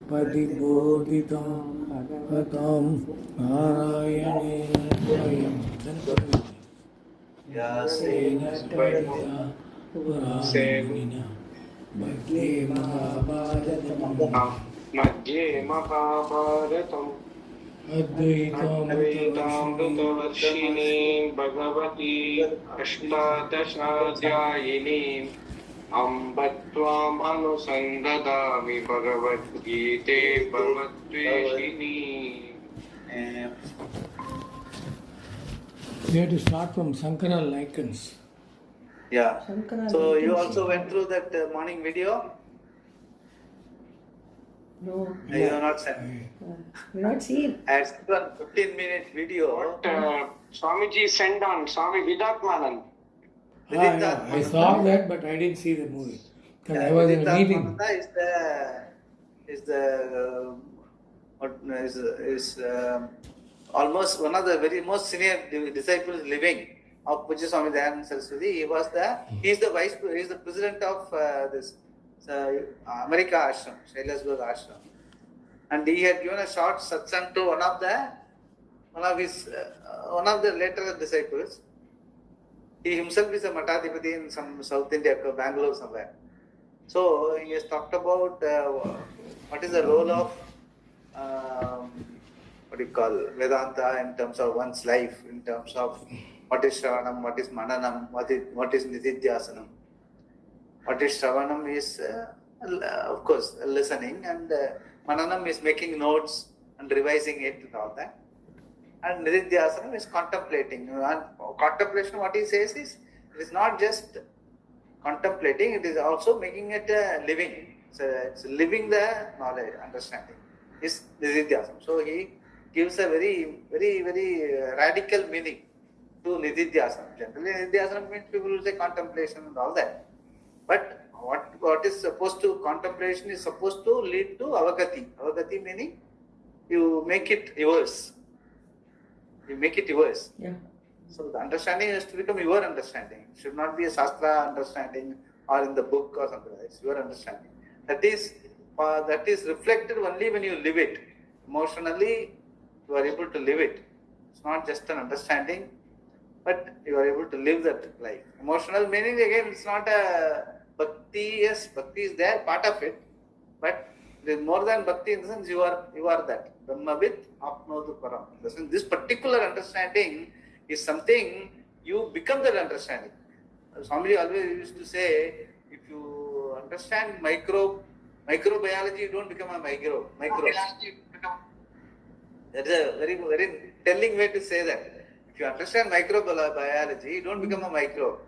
Padibodhitam Bhagavatam Narayana Swayam. Yasena Tvaya Puramanina Bhagye Mahabharatam Madhye Mahabharatam Advaitamritavarshini Bhagavati Ashtadashadhyayini Ambatvam Anusandadami Bhagavad Gita Bhavatveshini. We have to start from Sankara lichens. Yeah. So you also went through that morning video? No. You have not sent. We're not seen. I had sent one 15-minute video. What Swamiji sent on Swami Vidatmanand. I saw that, but I didn't see the movie because I was in a meeting. Is almost one of the very most senior disciples living of Pujya Swami Ramesvarananda Saraswathi. He is the president of this America Ashram, Shailasburg Ashram, and he had given a short satsang to one of the later disciples. He himself is a Matadipati in some South India, Bangalore somewhere. So he has talked about what is the role of Vedanta in terms of one's life, in terms of what is Shravanam, what is Mananam, what is Nididhyasanam. What is Shravanam is, of course, listening, and Mananam is making notes and revising it and all that. And Nididhyasanam is contemplating. And contemplation, what he says is, it is not just contemplating, it is also making it living. So it's living the knowledge, understanding. Is Nididhyasana. So he gives a very, very, very radical meaning to Nididhyasana. Generally, Nididhyasana means people will say contemplation and all that. But what is supposed to, contemplation is supposed to lead to avagati. Avagati meaning you make it yours. You make it yours. Yeah. So the understanding has to become your understanding. It should not be a Shastra understanding or in the book or something like that. It's your understanding. That is reflected only when you live it. Emotionally, you are able to live it. It's not just an understanding, but you are able to live that life. Emotional meaning, again, it's not a bhakti. Yes, bhakti is there, part of it, but there is more than bhakti in the sense you are that. Brahmavid apnodu param. This particular understanding is something you become that understanding. Swamiji always used to say, if you understand microbiology, you don't become a microbe. That is a very, very telling way to say that. If you understand microbiology, you don't become a microbe.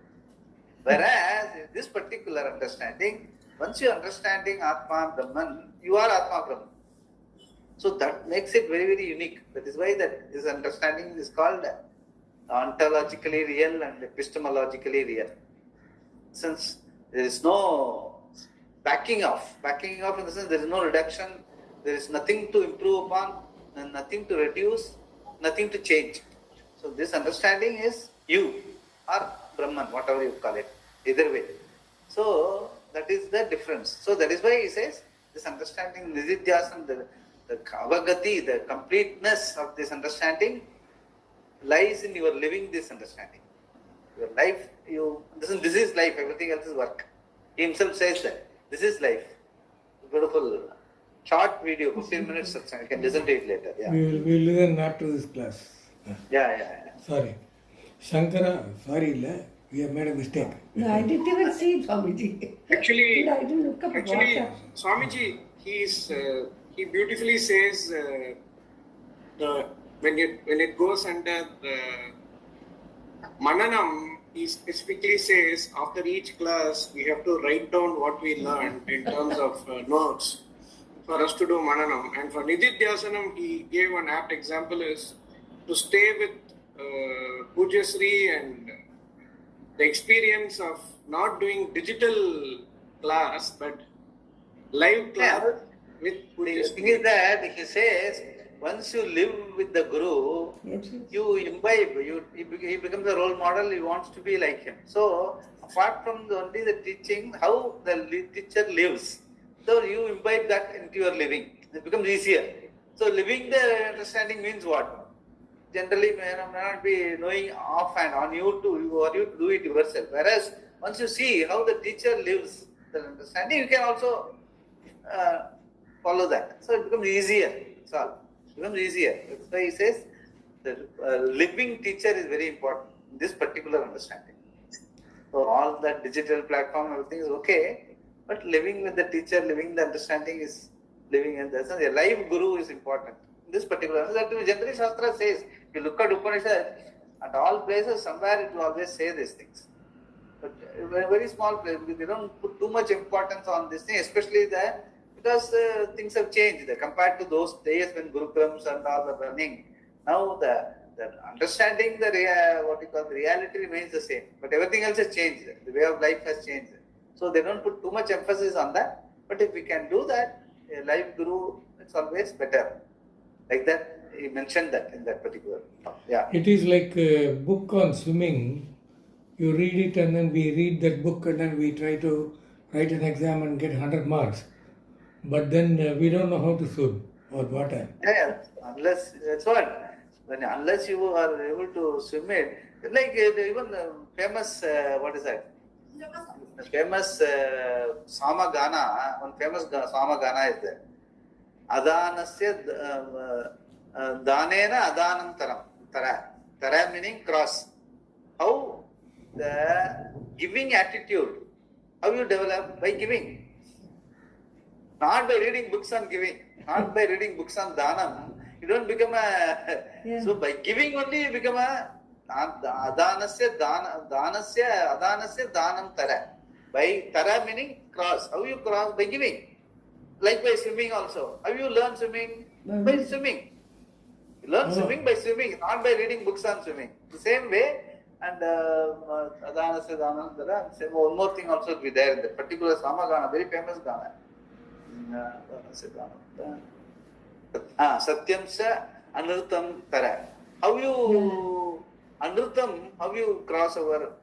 Whereas in this particular understanding, once you are understanding Atma Brahman, you are Atma Brahman. So that makes it very, very unique. That is why that this understanding is called ontologically real and epistemologically real. Since there is no backing off in the sense there is no reduction, there is nothing to improve upon, and nothing to reduce, nothing to change. So this understanding is you or Brahman, whatever you call it, either way. So that is the difference. So that is why he says this understanding, Nididhyasana, the avagati, the completeness of this understanding lies in your living this understanding. Your life, this is life, everything else is work. He himself says that this is life. Beautiful short video, 15 minutes, you can listen to it later. Yeah. We will listen after this class. Yeah. Sorry. Shankara, sorry, we have made a mistake. No, I didn't even see Swamiji. Actually, I didn't look up at WhatsApp. Swamiji, he beautifully says when it goes under the Mananam, he specifically says after each class we have to write down what we learned in terms of notes for us to do Mananam. And for Nididhyasanam, he gave an apt example is to stay with Pujya Sri and the experience of not doing digital class but live class with Pujya The Sri. thing is that he says, once you live with the Guru, you imbibe, he becomes a role model, he wants to be like him. So, apart from only the teaching, how the teacher lives, so you imbibe that into your living. it becomes easier. So living the understanding means what? Generally may not be knowing offhand on you to do it yourself. Whereas once you see how the teacher lives the understanding, you can also follow that. So it becomes easier. It's all. It becomes easier. That's why he says the living teacher is very important in this particular understanding. So all that digital platform, everything is okay, but living with the teacher, living the understanding is living in the sense. A live guru is important. In this particular, that generally Shastra says, if you look at Upanishad, at all places, somewhere it will always say these things. But a very small place, because they don't put too much importance on this thing, especially because things have changed compared to those days when Gurukulams and all were running. Now the understanding the reality remains the same, but everything else has changed. The way of life has changed. So they don't put too much emphasis on that. But if we can do that, a live guru, it's always better. Like that, he mentioned that in that particular. Yeah. It is like a book on swimming. You read it and then we read that book and then we try to write an exam and get 100 marks. But then we don't know how to swim or water. Yeah, unless, that's what. Unless you are able to swim it, like even famous, what is that? Famous Samagana, one famous Samagana is there. Adanasya Danena Adanantaram. Tara meaning cross. How the giving attitude, how you develop? By giving. Not by reading books on giving, not by reading books on Dhanam. You don't become a. Yeah. So by giving only you become a Adanasya Dhanam Tara. By Tara meaning cross. How you cross? By giving. Like by swimming also. How you learn swimming? By swimming. You learn swimming by swimming, not by reading books on swimming. The same way, and Adanasya Dhanam Tara. Same, one more thing also will be there in the particular Samagana, very famous Gana. Satyam sa Anurtam Tara. How you Anurtam, how you cross over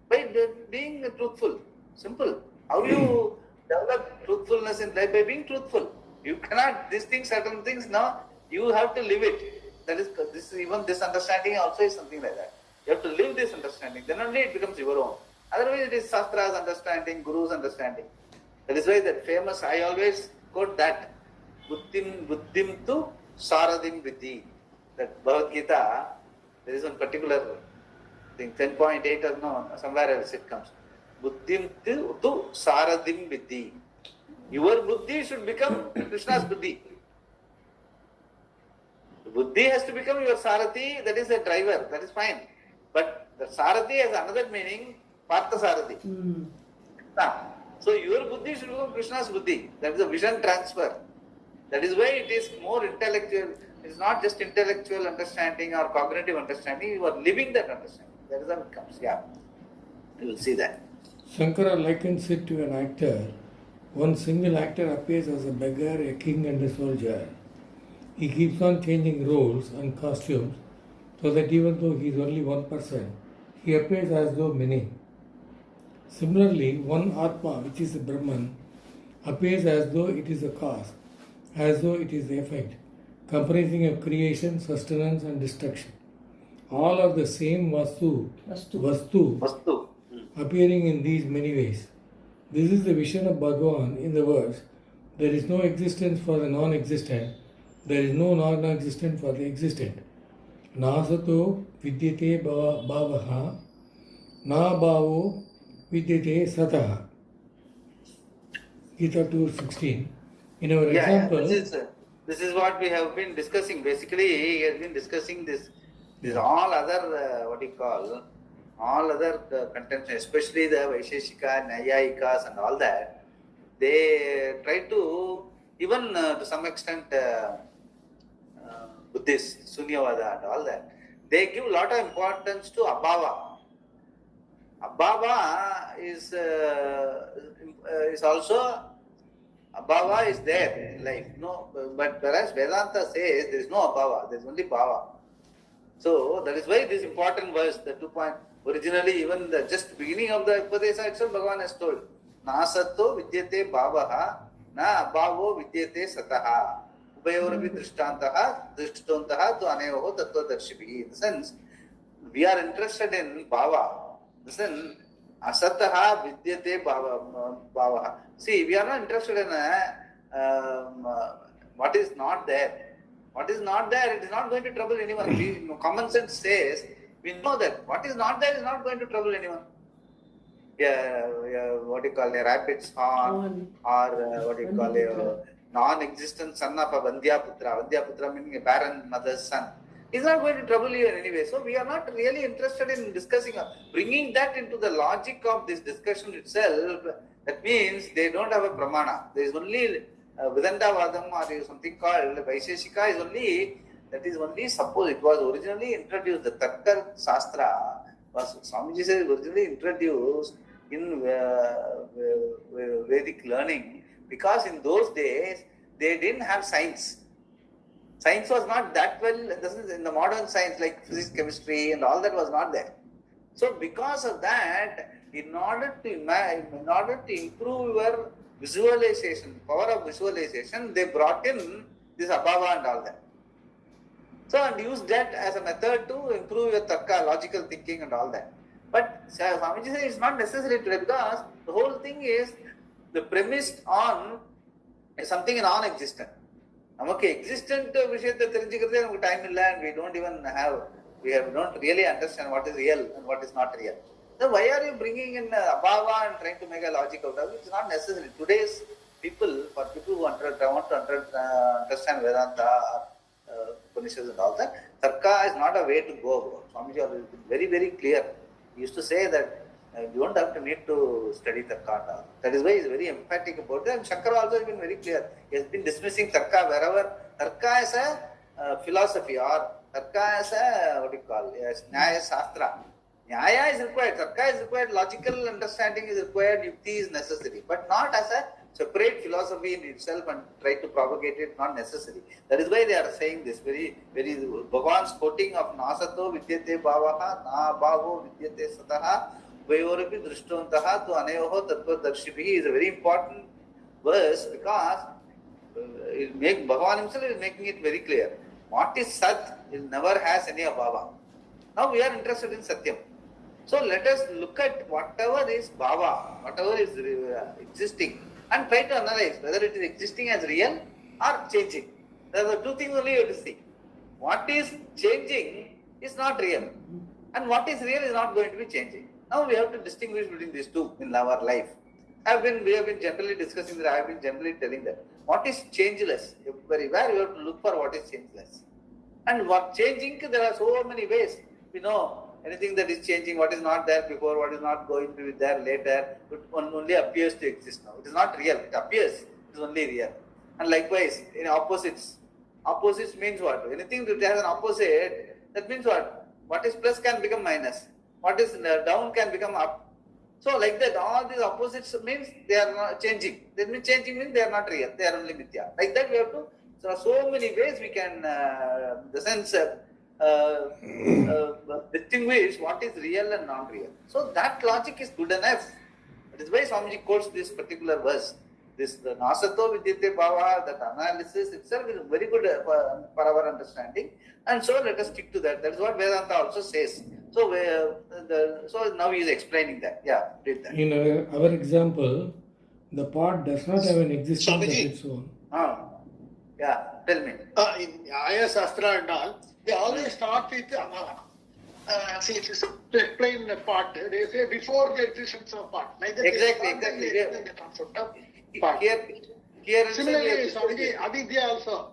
by being truthful. Simple. How you develop truthfulness in life? By being truthful. You cannot, these things, certain things now, you have to live it. That is, even this understanding also is something like that. You have to live this understanding. Then only it becomes your own. Otherwise it is Shastra's understanding, Guru's understanding. That is why that famous, I always quote that. Buddhim tu Saradim Vidhi. That Bhagavad Gita, there is one particular thing, 10.8 or no, somewhere else it comes. Buddhim tu Saradim Vidhi. Your Buddhi should become Krishna's Buddhi. Buddhi has to become your Sarathi, that is a driver, that is fine. But the Sarathi has another meaning, Partha Sarathi. So your Buddhi should become Krishna's Buddhi. That is a vision transfer. That is why it is more intellectual. It is not just intellectual understanding or cognitive understanding. You are living that understanding. That is how it comes. Yeah. You will see that. Shankara likens it to an actor. One single actor appears as a beggar, a king and a soldier. He keeps on changing roles and costumes so that even though he is only one person, he appears as though many. Similarly, one Atma, which is the Brahman, appears as though it is a cause, as though it is the effect, comprising of creation, sustenance and destruction. All are the same Vastu, appearing in these many ways. This is the vision of Bhagavan in the words, there is no existence for the non-existent, there is no non-existent for the existent. Nasato vidyate bhavaha, na bhavo vidyate sataha. Gita 2:16. In our example... This is what we have been discussing. Basically, he has been discussing this all other, all other contents, especially the Vaisheshika, Nyayikas and all that. They try to, even to some extent, Buddhist, Sunyavada and all that, they give a lot of importance to Abhava. Abhava is also, Abhava is there in life, no, but whereas Vedanta says there is no Abhava, there is only Bhava. So that is why this important verse, the 2 point, originally even the just beginning of the Upadesa itself, Bhagavan has told, Nasato vidyate bhavaha, na abhavo vidyate sataha. Ubayorapi drishtontaha tu aneyoho tattvadarshibhi. In the sense, we are interested in bhava. Listen, asataha vidyate bhavaha. See, we are not interested in what is not there. What is not there, it is not going to trouble anyone. Common sense says, we know that what is not there is not going to trouble anyone. What do you call a rabbit's horn, or what do you call a non-existent son of a Vandhyaputra. Vandhyaputra meaning a barren mother's son. Is not going to trouble you in any way. So we are not really interested in discussing, bringing that into the logic of this discussion itself. That means they don't have a pramana. There is only Vedantavadam or something called Vaisheshika is only, that is only suppose it was originally introduced. The Tarka Shastra was, Swamiji says, originally introduced in Vedic learning because in those days they didn't have science. Science was not that well, this is in the modern science like physics, chemistry and all that was not there. So because of that, in order to improve your visualization, power of visualization, they brought in this abhava and all that. So and use that as a method to improve your tarka, logical thinking and all that. But Swamiji says it's not necessary today because the whole thing is the premise on something non-existent. Okay, existent விஷயத்தை தெரிஞ்சுக்கிறதே நமக்கு time இல்லை and we don't really understand what is real and what is not real. So why are you bringing in abhava and trying to make a logic out of it? It's not necessary. Today's people, for people who want to understand Vedanta, Upanishads and all that, tarka is not a way to go about. Swamiji has been very, very clear. He used to say that you don't have to need to study tarka. That is why he is very emphatic about it. And Shankara also has been very clear. He has been dismissing tarka wherever. Tarka is a philosophy or tarka is a, what do you call it, Nyaya Shastra. Nyaya is required, tarka is required, logical understanding is required, yukti is necessary, but not as a separate philosophy in itself and try to propagate it, not necessary. That is why they are saying this very, very, Bhagavan's quoting of nasato vidyate bhavaha, na bhavo vidyate sataha, vayorapi drishtontaha tu aneyoho tattvadarshibhi is a very important verse because Bhagavan himself is making it very clear. What is Sat, it never has any abhava. Now we are interested in Satyam. So let us look at whatever is bhava, whatever is existing and try to analyze whether it is existing as real or changing. There are the two things only you have to see. What is changing is not real and what is real is not going to be changing. Now we have to distinguish between these two in our life. We have been generally discussing that. I have been generally telling that. What is changeless? Everywhere you have to look for what is changeless. And what changing, there are so many ways. We know anything that is changing, what is not there before, what is not going to be there later, it only appears to exist now. It is not real. It appears. It is only real. And likewise, in opposites. Opposites means what? Anything that has an opposite, that means what? What is plus can become minus. What is down can become up. So like that, all these opposites means they are not changing. That means changing means they are not real. They are only mithya. Like that we have to, so many ways we can, the sense, distinguish what is real and non-real. So that logic is good enough. That is why Swamiji quotes this particular verse. This the nasato vidyate bhava, that analysis itself is very good for our understanding. And so let us stick to that. That is what Vedanta also says. So so now he is explaining that. Yeah, read that. In our example, the pot does not have an existence Swamiji. of its own. Yeah, tell me. In Nyaya Shastra and all, they always start with Anava. See, to explain the part, they say before the existence of part. Like that Exactly. They explain the concept of part. Here Similarly, Swamiji, avidya also.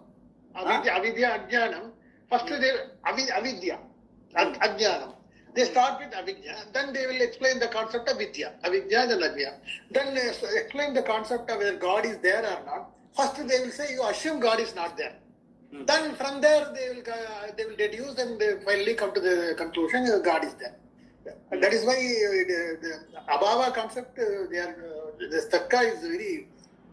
Avidya, ajnanam. First they avidya, ajnanam. They start with avidya, then they will explain the concept of vidya. Avidya, then ajna. Then they explain the concept of whether God is there or not. First they will say you assume God is not there. Then from there they will deduce and they finally come to the conclusion God is there. And that is why the abhava concept, the tarka is very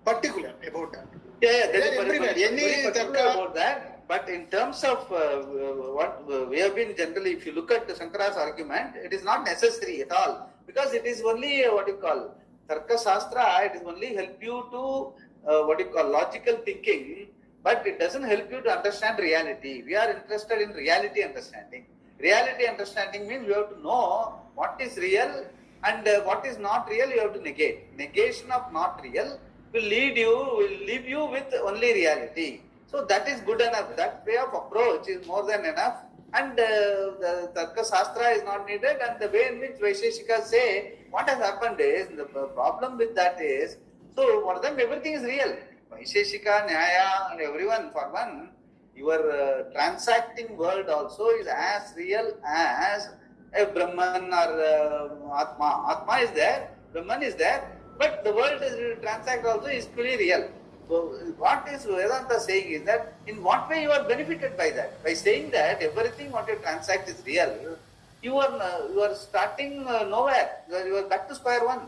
particular about that. Yeah, They are everywhere. Any very particular tarka about that. But in terms of what we have been generally, if you look at Shankara's argument, it is not necessary at all because it is only what you call Tarka Shastra. It is only help you to what you call logical thinking, but it doesn't help you to understand reality. We are interested in reality understanding. Reality understanding means you have to know what is real and what is not real. You have to negate. Negation of not real will leave you with only reality. So that is good enough. That way of approach is more than enough. And the Tarka Shastra is not needed. And the way in which Vaisheshikas say, what has happened is, the problem with that is, so for them everything is real. Vaisheshika, Nyaya, and everyone, for one, your transacting world also is as real as a Brahman or Atma. Atma is there, Brahman is there, but the world is transact also is fully real. So what is Vedanta saying is that in what way you are benefited by that? By saying that everything what you transact is real, you are starting nowhere. You are back to square one.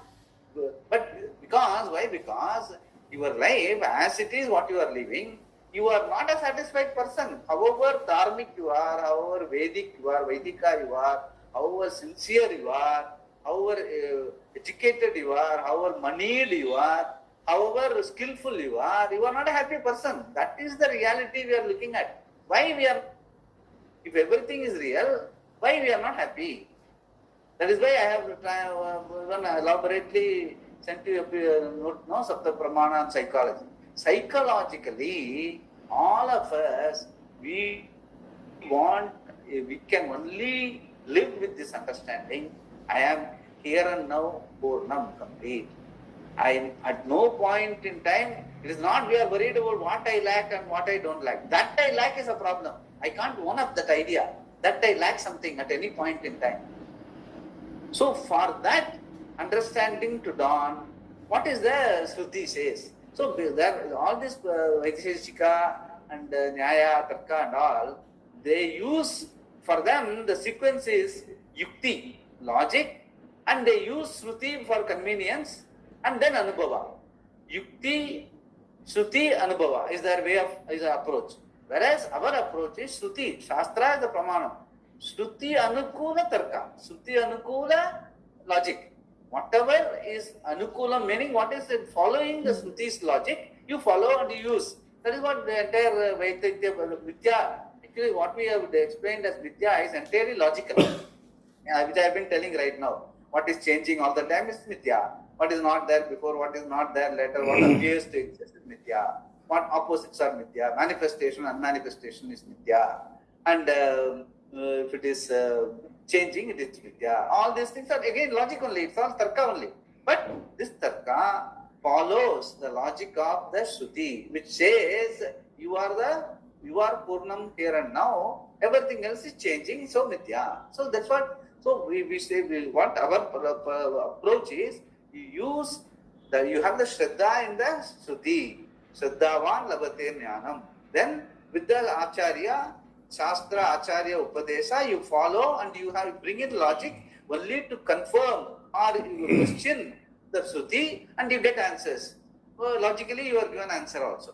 But because why? Because your life as it is what you are living, you are not a satisfied person. However dharmic you are, however Vedic you are, Vedika you are, however sincere you are, however educated you are, however moneyed you are, however skillful you are not a happy person. That is the reality we are looking at. Why we are, if everything is real, why we are not happy? That is why I have even elaborately sent you a note, no, Sapta Pramana on psychology. Psychologically, all of us, we can only live with this understanding. I am here and now, Purnam, complete. At no point in time, it is not we are worried about what I lack and what I don't lack. That I lack is a problem. I can't own up that idea. That I lack something at any point in time. So for that understanding to dawn, what is the Shruti says? So there, all this Vaisheshika and Nyaya, Tarka and all, they use, for them the sequence is Yukti, logic, and they use Shruti for convenience, and then Anubhava. Yukti, Shruti, Anubhava is their way of, is their approach. Whereas our approach is Shruti, Shastra is the Pramanam. Shruti Anukula Tarka, Shruti Anukula logic. Whatever is Anukula, meaning what is it, following the Shruti's logic, you follow and you use. That is what the entire Vidya, actually what we have explained as Vidya is entirely logical, which I have been telling right now. What is changing all the time is Mithya. What is not there before, what is not there later, what appears to exist is Mithya. What opposites are Mithya. Manifestation and manifestation is Mithya. And if it is changing, it is Mithya. All these things are again logic only, it's all Tarka only. But this Tarka follows the logic of the Shruti, which says you are Purnam here and now, everything else is changing, so Mithya. So that's what, so we say, what our approach is, you have the Shraddha in the Shruti. Shraddhavan labate jnanam. Then with the Acharya, Shastra, Acharya, Upadesha, you follow and you bring in logic only to confirm or you question the Shruti and you get answers. So logically you are given answer also.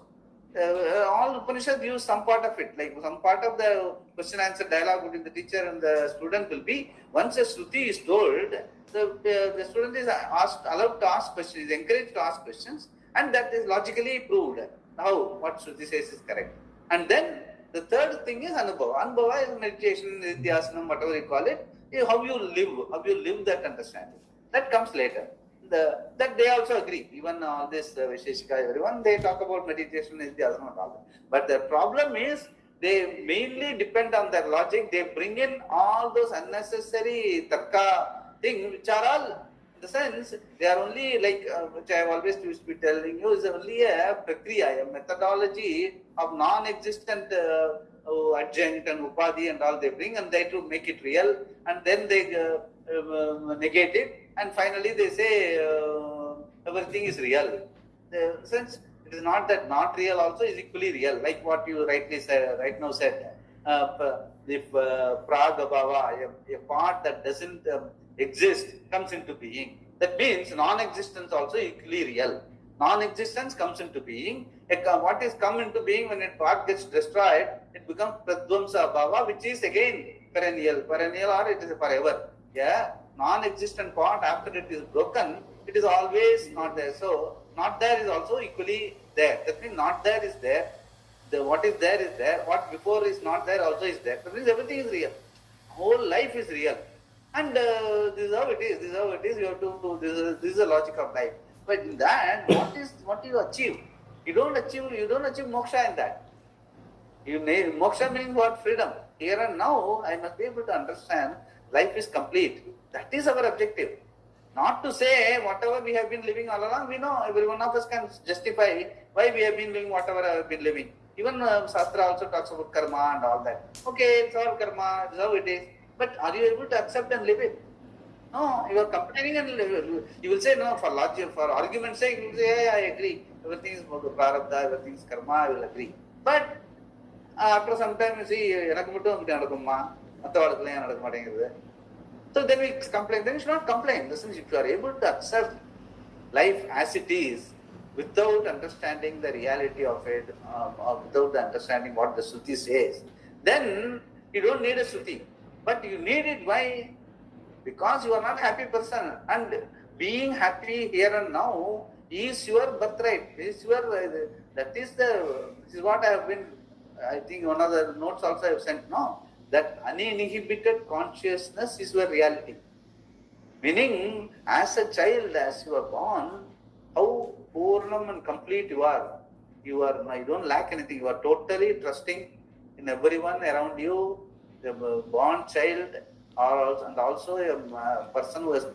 All Upanishads use some part of it, like some part of the question answer dialogue between the teacher and the student will be, once a Shruti is told, the student is allowed to ask questions, is encouraged to ask questions, and that is logically proved. How what Shruti says is correct. And then the third thing is Anubhava. Anubhava is meditation, Nidhyasanam, whatever you call it, how you live that understanding. That comes later. That they also agree. Even all this Vaisheshika, everyone, they talk about meditation, Nidhyasanam and all that. But the problem is, they mainly depend on their logic. They bring in all those unnecessary Tarka things, which are all, in the sense, they are only like, which I have always used to be telling you, is only a prakriya, a methodology of non-existent adjunct and upadhi and all they bring, and they to make it real, and then they negate it, and finally they say everything is real. Since it is not that not real also is equally real, like what you rightly said, right now said. If pragabhava, a part that doesn't exist comes into being, that means non-existence also equally real. Non-existence comes into being. What is come into being when a part gets destroyed, it becomes pradvamsa bhava, which is again perennial or it is forever. Yeah, non-existent part after it is broken, it is always not there. So not there is also equally there. That means not there is there. What is there. What before is not there also is there. That means everything is real. Whole life is real. And this is how it is. This is how it is. You have to. This is the logic of life. But in that, what you achieve? You don't achieve moksha in that. Moksha means what? Freedom. Here and now, I must be able to understand life is complete. That is our objective. Not to say whatever we have been living all along, we know every one of us can justify why we have been living whatever I have been living. Even Shastra also talks about karma and all that. Okay, it's all karma, this is how it is. But are you able to accept and live it? No, you are complaining and you will say no, for logic, for argument's sake, you will say, yeah, I agree. Everything is prarabdha, everything is karma, I will agree. But after some time you see, so then we complain. Then you should not complain. Listen, if you are able to accept life as it is without understanding the reality of it, or without the understanding what the Shruti says, then you don't need a Shruti. But you need it. Why? Because you are not a happy person. And being happy here and now is your birthright. This is what I have been, I think one of the notes also I have sent. No. That uninhibited consciousness is your reality. Meaning, as a child, as you are born, how purnam and complete you are. You don't lack anything. You are totally trusting in everyone around you. The born child, and also a person who has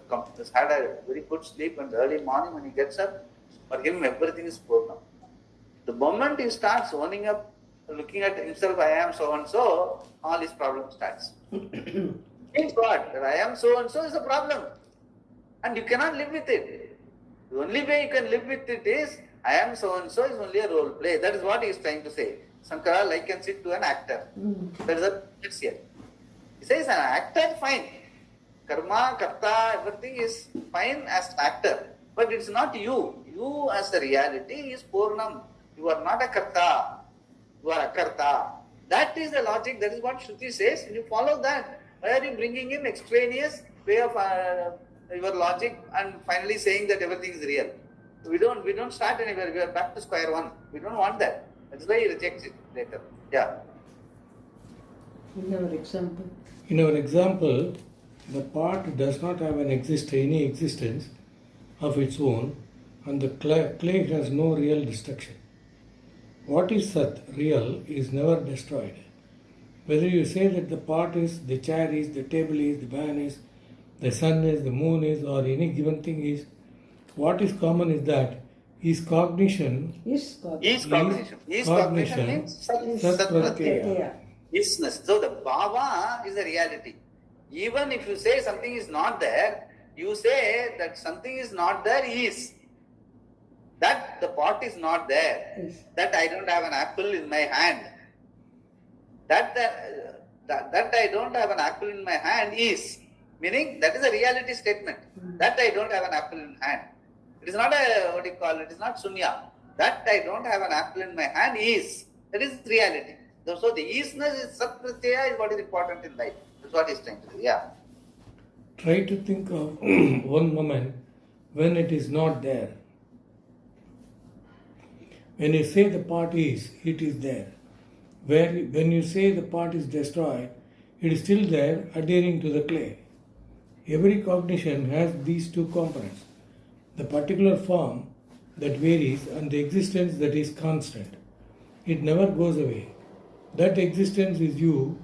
had a very good sleep, and early morning when he gets up, for him everything is purnam. The moment he starts owning up, looking at himself, I am so and so, all his problem starts. Means what? That I am so and so is a problem. And you cannot live with it. The only way you can live with it is, I am so and so is only a role play. That is what he is trying to say. Sankara likens it to an actor. That is a fix here. He says an actor, fine. Karma, karta, everything is fine as actor. But it's not you. You as a reality is purnam. You are not a karta. You are a karta. That is the logic. That is what Shruti says. And you follow that. Why are you bringing in extraneous way of your logic and finally saying that everything is real? We don't start anywhere. We are back to square one. We don't want that. That's why he rejects it later. Yeah. In our example. In our example, the part does not have any existence of its own, and the clay has no real destruction. What is Sat, real, is never destroyed. Whether you say that the pot is, the chair is, the table is, the van is, the sun is, the moon is, or any given thing is, what is common is that his cognition Is God. Is cognition. Is cognition means Sat Pratyaya. Isness. So the bhava is a reality. Even if you say something is not there, you say that something is not there is. That the pot is not there. Yes. That I don't have an apple in my hand. That I don't have an apple in my hand is. Meaning that is a reality statement. That I don't have an apple in hand. It is not it is not sunya. That I don't have an apple in my hand is. That is reality. So the isness is Sat Pratyaya is what is important in life. That's what he's trying to do. Yeah. Try to think of one moment when it is not there. When you say the part is, it is there. When you say the part is destroyed, it is still there, adhering to the clay. Every cognition has these two components: the particular form that varies and the existence that is constant. It never goes away. That existence is you,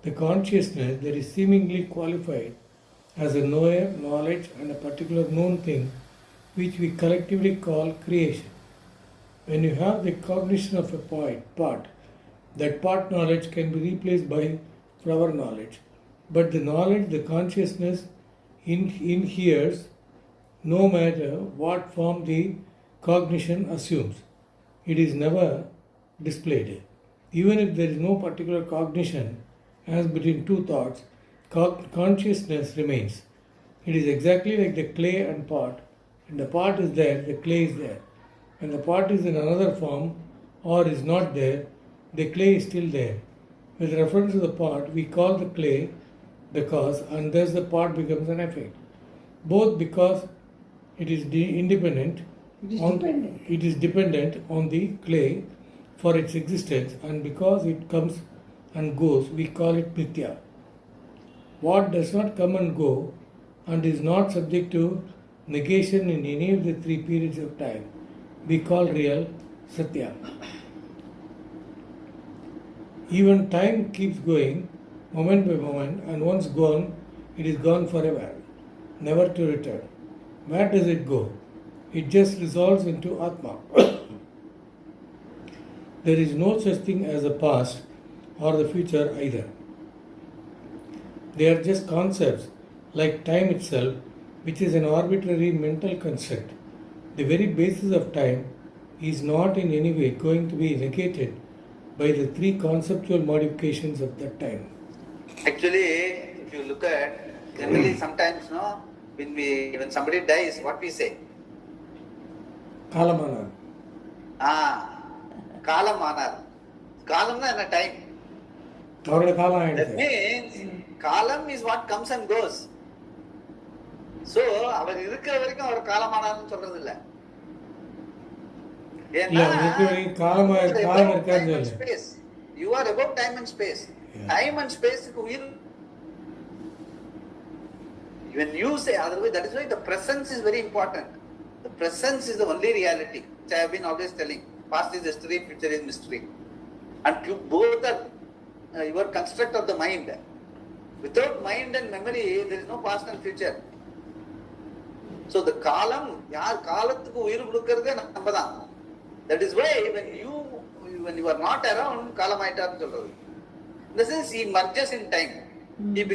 the consciousness that is seemingly qualified as a knower, knowledge, and a particular known thing, which we collectively call creation. When you have the cognition of a part, that part knowledge can be replaced by flower knowledge. But the knowledge, the consciousness inheres no matter what form the cognition assumes. It is never displayed. Even if there is no particular cognition as between two thoughts, consciousness remains. It is exactly like the clay and pot. When the pot is there, the clay is there. When the pot is in another form or is not there, the clay is still there. With reference to the pot, we call the clay the cause, and thus the pot becomes an effect. Both because it is independent It is dependent on the clay for its existence, and because it comes and goes, we call it mithya. What does not come and go and is not subject to negation in any of the three periods of time, we call real satya. Even time keeps going, moment by moment, and once gone, it is gone forever, never to return. Where does it go? It just resolves into Atma. There is no such thing as the past or the future either. They are just concepts like time itself, which is an arbitrary mental construct. The very basis of time is not in any way going to be negated by the three conceptual modifications of that time. Actually, if you look at, generally sometimes, no, when somebody dies, what we say? Kalamana. Kalamanar. Kalam na time. That means kalam is what comes and goes. So, அவர் இருக்கிற வரைக்கும் அவர் காலமானார்னு சொல்றது இல்ல. You are above time and space. Time and space when you say otherwise, that is why the presence is very important. The presence is the only reality, which I have been always telling. Past is history, future is mystery. And you both are your construct of the mind. Without mind and memory, there is no past and future. So the kalam, yaar kaalathukku uyir kudukkradhe namba dhaan. That is why when you are not around, kalamayitarnu solradhu. In the sense, he merges in time. He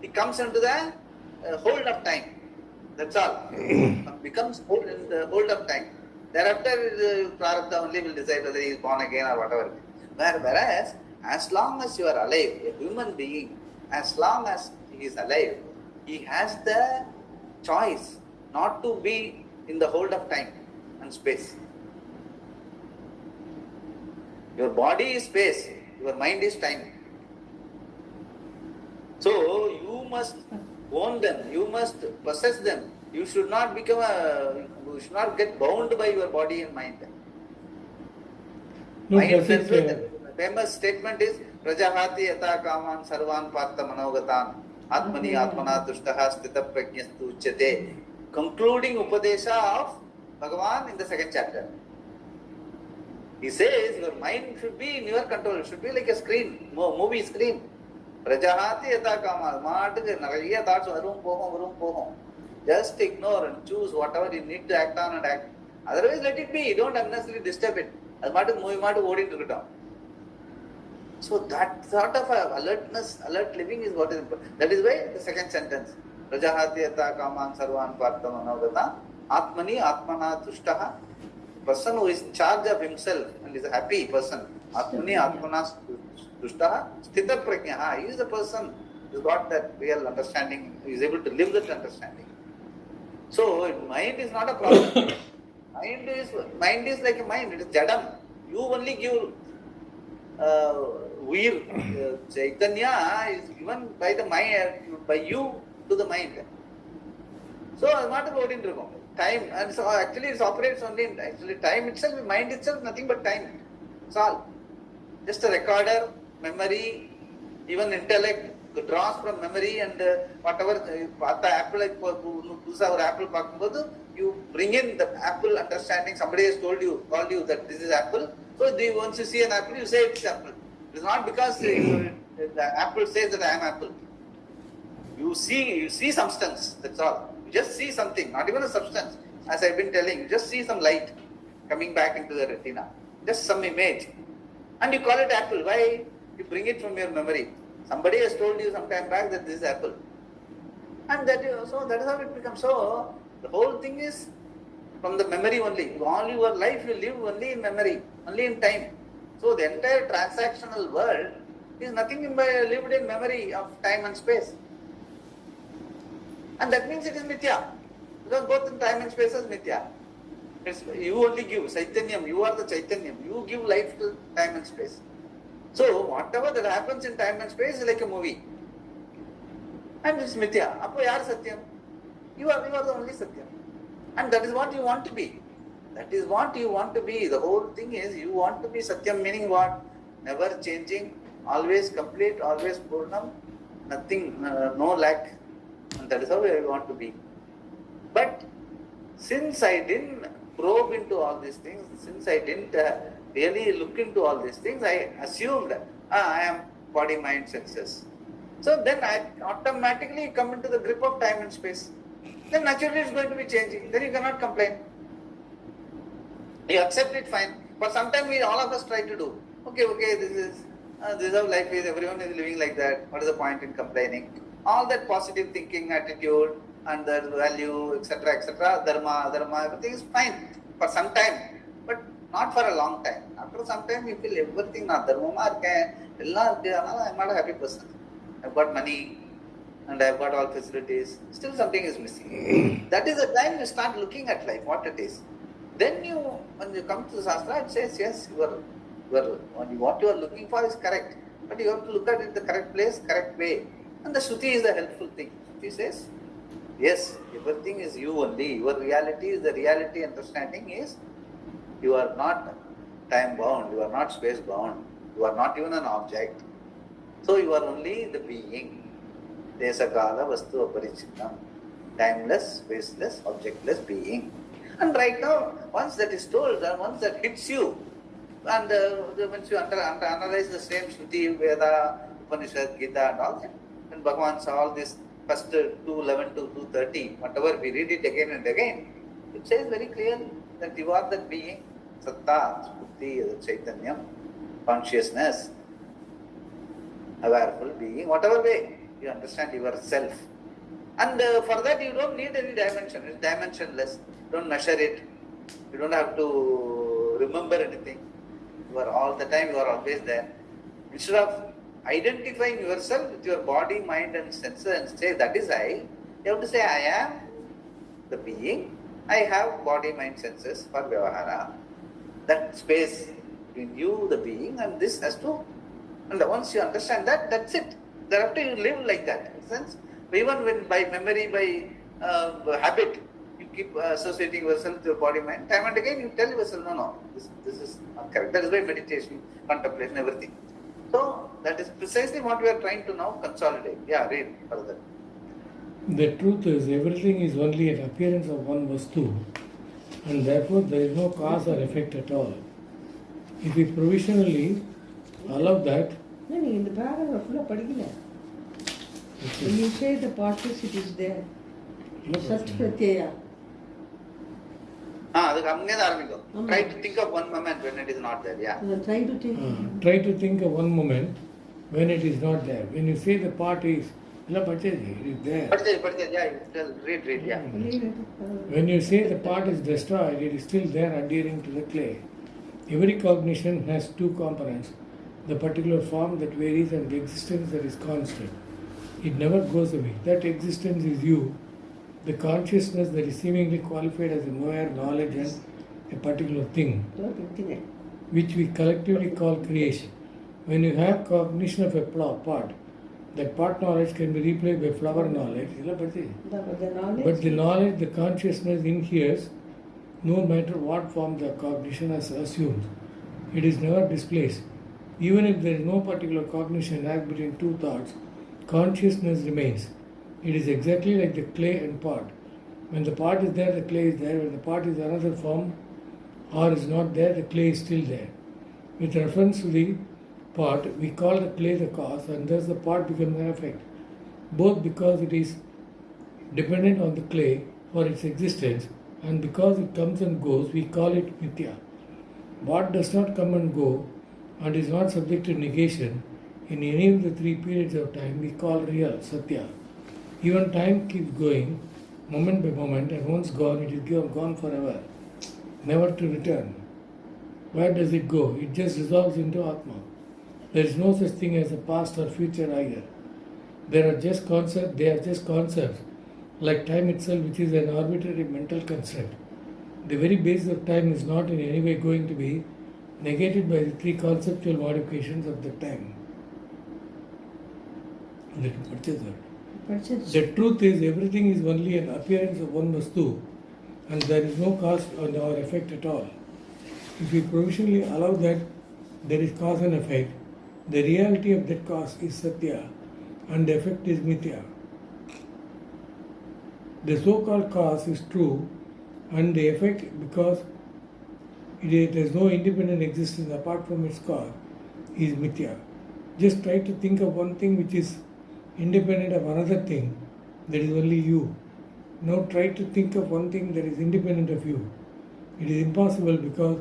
comes into the hold of time. That's all. Becomes in the hold of time. Thereafter, Prarabdha only will decide whether he is born again or whatever. Whereas, as long as you are alive, a human being, as long as he is alive, he has the choice not to be in the hold of time and space. Your body is space, your mind is time. So, you must own them, you must possess them. You should not you should not get bound by your body and mind. No, the famous statement is Prajahati yata kaman sarvan partha manogatan atmani atmana tushtaha stita prajnastu uchyate. Concluding Upadesha of Bhagavan in the second chapter. He says your mind should be in your control. It should be like a screen, movie screen. Prajahati yata kama. Maattukku nariya thoughts varum pohum. Just ignore and choose whatever you need to act on and act. Otherwise, let it be. Don't unnecessarily disturb it. As maattukku movie maattu odittu irukkum. So that sort of alert living is what is important. That is why the second sentence. Prajahati yata kaman sarvan partha manogata atmani atmana tushtaha. Person who is in charge of himself and is a happy person. Atmani atmana tushtaha stita prajnaha. He is the person who got that real understanding, who is able to live that understanding. So mind is not a problem. Mind is like a mind. It is jadam. You only give Chaitanya is given by the mind, by you to the mind. So it's not about time, and so actually it operates only in actually time itself, mind itself, nothing but time. It's all just a recorder, memory, even intellect draws from memory and whatever. Apple, apple, you bring in the apple understanding. Somebody has called you that this is apple. So once you see an apple, you say it's apple. It's not because the apple says that I am apple. You see substance. That's all. You just see something, not even a substance. As I've been telling, you just see some light coming back into the retina, just some image, and you call it apple. Why? You bring it from your memory. Somebody has told you some time back that this is apple, and that is how it becomes. So the whole thing is from the memory only. All your life you live only in memory, only in time. So the entire transactional world is nothing but lived in memory of time and space. And that means it is mithya. Because both in time and space is mithya. You only give Chaitanyam, you are the Chaitanyam. You give life to time and space. So whatever that happens in time and space is like a movie. And it's mithya. Appo yaar Satyam? You are the only Satyam. And that is what you want to be. That is what you want to be. The whole thing is you want to be Satyam, meaning what? Never changing, always complete, always Purnam, nothing, no lack. And that is how I want to be. But since I didn't probe into all these things, since I didn't really look into all these things, I assumed I am body, mind, senses. So then I automatically come into the grip of time and space. Then naturally it's going to be changing. Then you cannot complain. You accept it, fine. For some time all of us try to do. Okay, this is how life is. Everyone is living like that. What is the point in complaining? All that positive thinking, attitude, and the value, etc., dharma, everything is fine for some time, but not for a long time. After some time, you feel everything not dharma, I'm not a happy person. I've got money and I've got all facilities. Still something is missing. That is the time you start looking at life, what it is. Then when you come to the Shastra, it says, yes, what you are looking for is correct, but you have to look at it the correct place, correct way. And the Shruti is the helpful thing. Shruti says, yes, everything is you only. Your reality is the reality. Understanding is you are not time bound, you are not space bound, you are not even an object. So you are only the being. Desakala vastu aparichitam. Timeless, spaceless, objectless being. And right now, once that is told, and once that hits you, and once you analyze the same Shruti, Veda, Upanishad, Gita and all that, and Bhagavan saw all this first 2:11 to 2:30, whatever we read it again and again, it says very clearly that you are that being, Satta, Spurti, Chaitanyam, consciousness, awareful being, whatever way you understand yourself. And for that you don't need any dimension, it's dimensionless. Don't measure it, you don't have to remember anything. You are all the time, you are always there. Instead of identifying yourself with your body, mind and senses and say that is I, you have to say I am the being, I have body, mind, senses for Vyavahara. That space between you, the being, and this has to, and once you understand that, that's it. Thereafter you live like that. In a sense, even when by memory, by habit, you keep associating yourself with your body, mind, time and again you tell yourself, no, this is not correct. That is why meditation, contemplation, everything. So that is precisely what we are trying to now consolidate. Yeah, read further. The truth is, everything is only an appearance of one vastu, and therefore there is no cause or effect at all. If we provisionally allow that, in the paragraph when you say the parties, it is there. Sat pratyaya. Try to think of one moment when it is not there. Yeah. Try to think of one moment when it is not there. When you say the part is, it is there. Read, yeah. When you say the part is destroyed, it is still there adhering to the clay. Every cognition has two components, the particular form that varies and the existence that is constant. It never goes away. That existence is you, the consciousness that is seemingly qualified as a knower, knowledge and a particular thing, which we collectively call creation. When you have cognition of a part, that part knowledge can be replaced by flower knowledge. But the knowledge, the consciousness inheres no matter what form the cognition has assumed. It is never displaced. Even if there is no particular cognition as between two thoughts, consciousness remains. It is exactly like the clay and pot. When the pot is there, the clay is there. When the pot is another form or is not there, the clay is still there. With reference to the pot, we call the clay the cause, and thus the pot becomes an effect. Both because it is dependent on the clay for its existence, and because it comes and goes, we call it mithya. What does not come and go and is not subject to negation in any of the three periods of time, we call real, satya. Even time keeps going, moment by moment, and once gone, it is gone forever, never to return. Where does it go? It just dissolves into Atma. There is no such thing as a past or future either. They are just concepts, like time itself, which is an arbitrary mental concept. The very basis of time is not in any way going to be negated by the three conceptual modifications of the time. The truth is, everything is only an appearance of one vastu, and there is no cause or effect at all. If we provisionally allow that there is cause and effect, the reality of that cause is Satya and the effect is Mithya. The so-called cause is true and the effect, because it has no independent existence apart from its cause, is Mithya. Just try to think of one thing which is independent of another thing, that is only you. Now try to think of one thing that is independent of you. It is impossible, because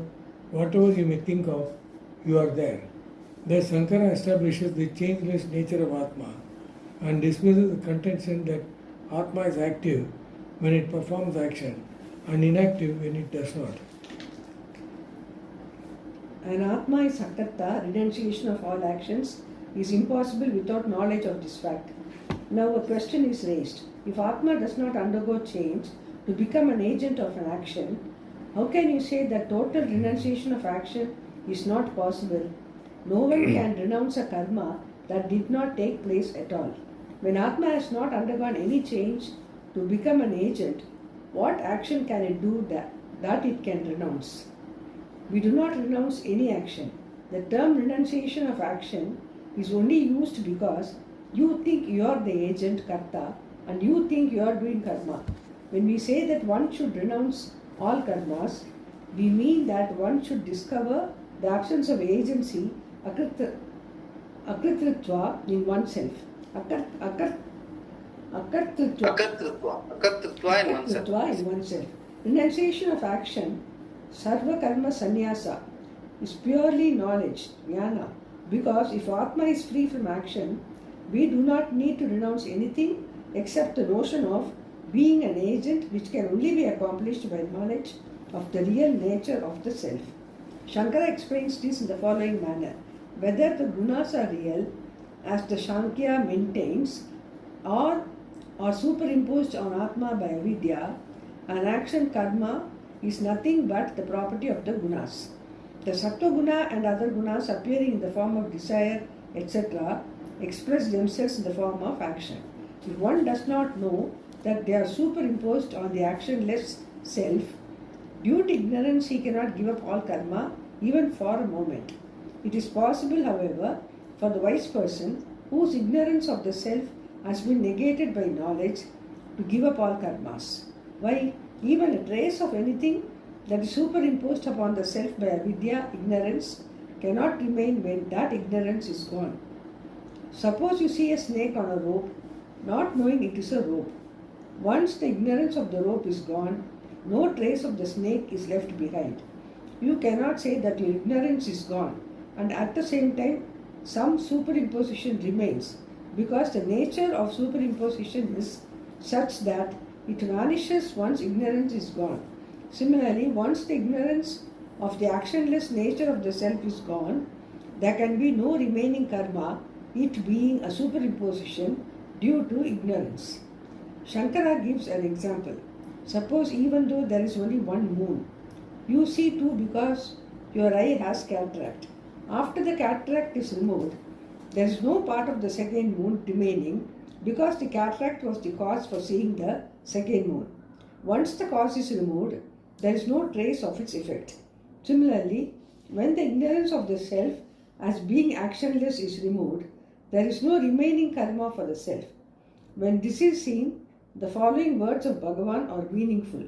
whatever you may think of, you are there. Thus Shankara establishes the changeless nature of Atma and dismisses the contention that Atma is active when it performs action and inactive when it does not. An Atma is Akarta, renunciation of all actions, is impossible without knowledge of this fact. Now a question is raised. If Atma does not undergo change to become an agent of an action, how can you say that total renunciation of action is not possible? No one can renounce a karma that did not take place at all. When Atma has not undergone any change to become an agent, what action can it do that it can renounce? We do not renounce any action. The term renunciation of action is only used because you think you are the agent karta and you think you are doing karma. When we say that one should renounce all karmas, we mean that one should discover the absence of agency, akritritva, in oneself. Akartritva in oneself. Renunciation of action, sarva karma sannyasa, is purely knowledge, jnana. Because if Atma is free from action, we do not need to renounce anything except the notion of being an agent, which can only be accomplished by knowledge of the real nature of the self. Shankara explains this in the following manner. Whether the gunas are real, as the Shankya maintains, or are superimposed on Atma by avidya, an action karma is nothing but the property of the gunas. The sattva guna and other gunas appearing in the form of desire, etc., express themselves in the form of action. If one does not know that they are superimposed on the actionless self, due to ignorance he cannot give up all karma even for a moment. It is possible, however, for the wise person whose ignorance of the self has been negated by knowledge to give up all karmas. Why? Even a trace of anything that is superimposed upon the self by avidya, ignorance, cannot remain when that ignorance is gone. Suppose you see a snake on a rope, not knowing it is a rope. Once the ignorance of the rope is gone, no trace of the snake is left behind. You cannot say that your ignorance is gone and at the same time some superimposition remains, because the nature of superimposition is such that it vanishes once ignorance is gone. Similarly, once the ignorance of the actionless nature of the self is gone, there can be no remaining karma, it being a superimposition due to ignorance. Shankara gives an example. Suppose even though there is only one moon, you see two because your eye has cataract. After the cataract is removed, there is no part of the second moon remaining because the cataract was the cause for seeing the second moon. Once the cause is removed, there is no trace of its effect. Similarly, when the ignorance of the self as being actionless is removed, there is no remaining karma for the self. When this is seen, the following words of Bhagavan are meaningful.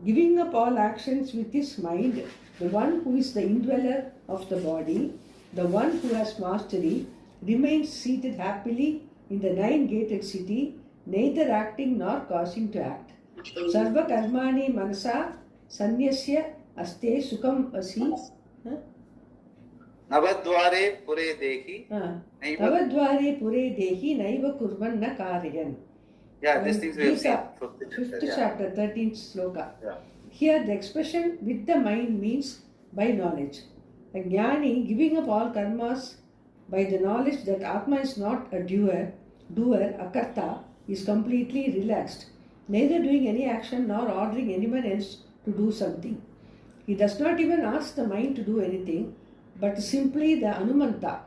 Giving up all actions with his mind, the one who is the indweller of the body, the one who has mastery, remains seated happily in the nine-gated city, neither acting nor causing to act. Sarva karmani manasa sanyasya aste sukham asi. Navadvare pure dehi. Navadvare pure dehi naiva kurvan na karyan. Yeah, these things we have seen. Fifth chapter, 13th sloka. Yeah. Here the expression with the mind means by knowledge. A jnani giving up all karmas by the knowledge that Atma is not a doer, akarta, is completely relaxed, neither doing any action nor ordering anyone else to do something. He does not even ask the mind to do anything, but simply the Anumanta,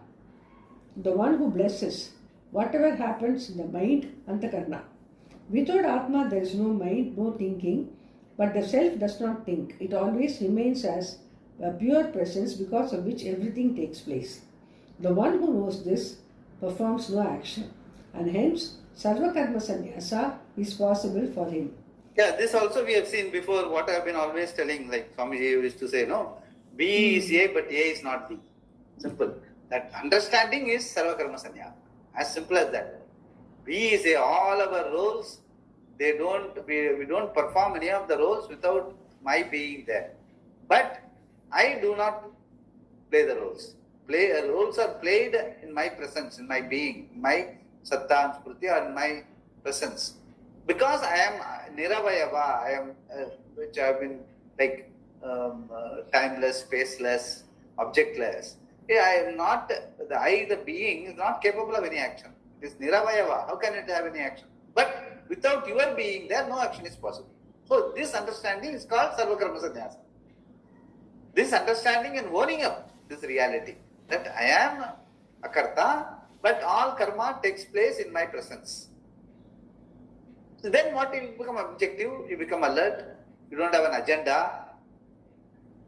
the one who blesses whatever happens in the mind, Antakarna. Without Atma there is no mind, no thinking, But the self does not think. It always remains as a pure presence because of which everything takes place. The one who knows this performs no action, and hence sarva karma sannyasa is possible for him. Yeah, this also we have seen before. What I have been always telling, like Swamiji used to say, no, B is A, but A is not B. Simple. That understanding is sarva karma sannyasa. As simple as that. B is A. All our roles, we don't perform any of the roles without my being there. But I do not play the roles. Roles are played in my presence, in my being, in my satta and spruti, or in my presence. Because I am niravayava, I am, which I have been like timeless, spaceless, objectless. I am not, the being is not capable of any action. It is niravayava. How can it have any action? But without your being there, no action is possible. So this understanding is called sarva karma sannyasa. This understanding and owning up this reality, that I am a karta, but all karma takes place in my presence. So then what will become objective? You become alert. You don't have an agenda.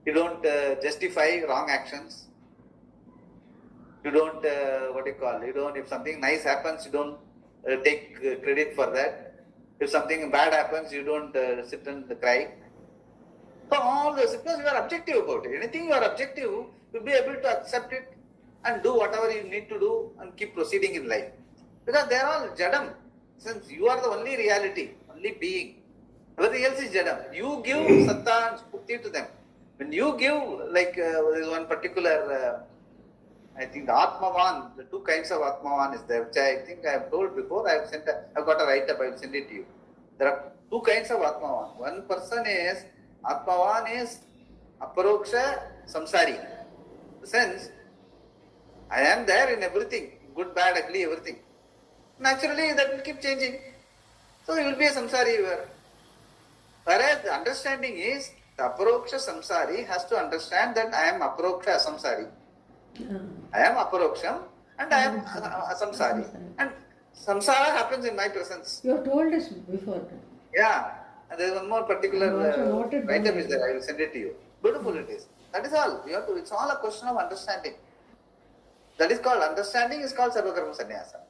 You don't justify wrong actions. You don't, if something nice happens, you don't take credit for that. If something bad happens, you don't sit and cry. So all this, because you are objective about it. Anything you are objective, you'll be able to accept it and do whatever you need to do and keep proceeding in life. Because they are all jadam. Since you are the only reality, only being. Everything else is jadam. You give satta and spukti to them. When you give, like there is one particular, I think the Atmavan, the two kinds of Atmavan is there, which I think I have told before. I've got a write-up, I will send it to you. There are two kinds of Atmavan. One person is, Atmavan is aparoksha samsari. In the sense, I am there in everything, good, bad, ugly, everything. Naturally, that will keep changing. So, you will be a samsari. Whereas the understanding is, the aparoksha samsari has to understand that I am aparoksha samsari. I am aparoksham and I am samsari. And samsara happens in my presence. You have told us before. Yeah. And there is one more particular write-up is there. I will send it to you. Beautiful it is. That is all. You have to. It's all a question of understanding. That is called understanding. Is called sarva karma sannyasa.